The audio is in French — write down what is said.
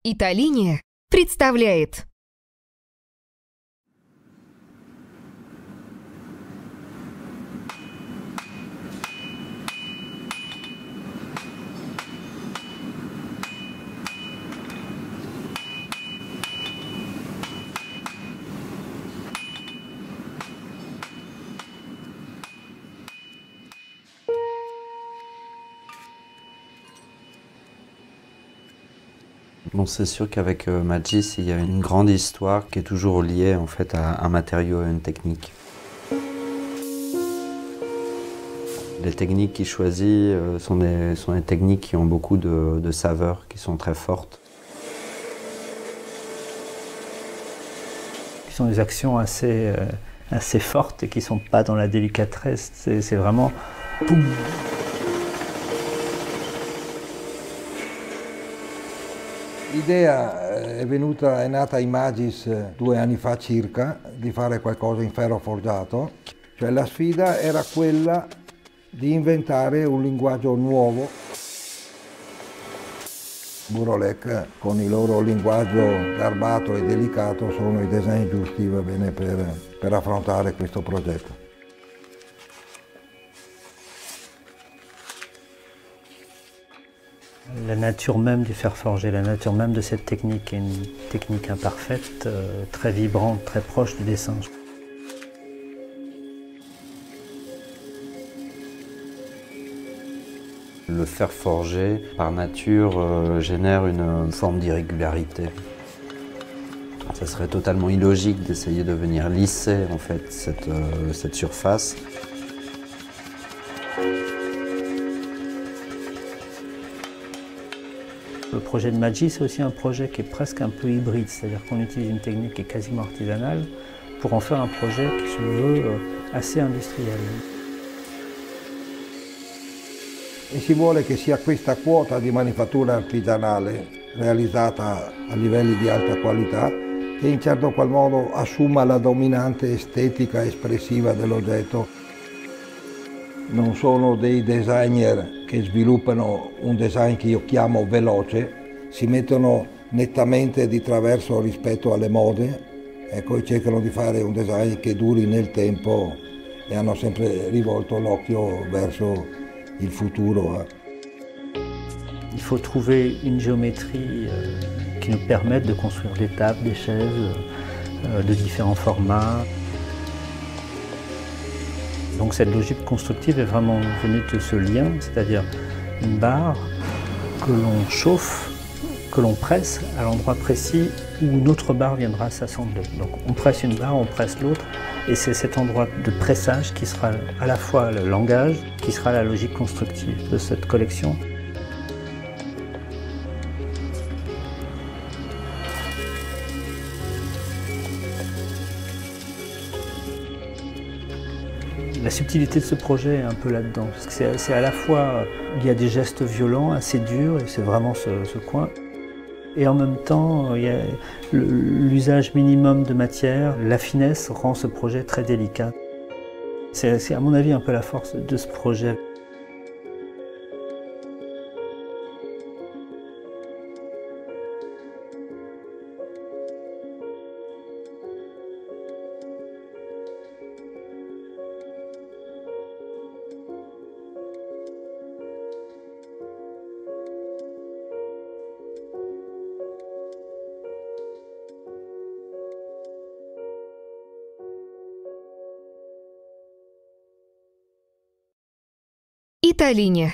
Италиния представляет. Bon, c'est sûr qu'avec Magis, il y a une grande histoire qui est toujours liée en fait à un matériau et à une technique. Les techniques qu'il choisit sont des techniques qui ont beaucoup de saveurs, qui sont très fortes. Ce sont des actions assez fortes et qui ne sont pas dans la délicatesse. C'est vraiment boum. L'idea è nata ai Magis 2 anni fa circa di fare qualcosa in ferro forgiato, cioè la sfida era quella di inventare un linguaggio nuovo. Burolec con il loro linguaggio garbato e delicato sono i design giusti, va bene, per affrontare questo progetto. La nature même du fer forgé, la nature même de cette technique est une technique imparfaite, très vibrante, très proche du dessin. Le fer forgé, par nature, génère une forme d'irrégularité. Ça serait totalement illogique d'essayer de venir lisser en fait cette surface. Le projet de Magis, c'est aussi un projet qui est presque un peu hybride, c'est-à-dire qu'on utilise une technique qui est quasiment artisanale pour en faire un projet qui se veut assez industriel. E si vuole che sia questa quota di manifattura artigianale realizzata a livelli di alta qualità che in certo qual modo assuma la dominante estetica espressiva dell'oggetto. Non sono dei designer che sviluppano un design che io chiamo veloce, si mettono nettamente di traverso rispetto alle mode, ecco, e cercano di fare un design che duri nel tempo e hanno sempre rivolto l'occhio verso il futuro. Il faut trouver une géométrie qui nous permette de construire des tables, des chaises de différents formats. Donc cette logique constructive est vraiment venue de ce lien, c'est-à-dire une barre que l'on chauffe, que l'on presse à l'endroit précis où une autre barre viendra s'assembler. Donc on presse une barre, on presse l'autre, et c'est cet endroit de pressage qui sera à la fois le langage, qui sera la logique constructive de cette collection. La subtilité de ce projet est un peu là-dedans, parce que c'est à la fois, il y a des gestes violents, assez durs, et c'est vraiment ce coin. Et en même temps, il y a l'usage minimum de matière, la finesse rend ce projet très délicat. C'est à mon avis un peu la force de ce projet. Италиния.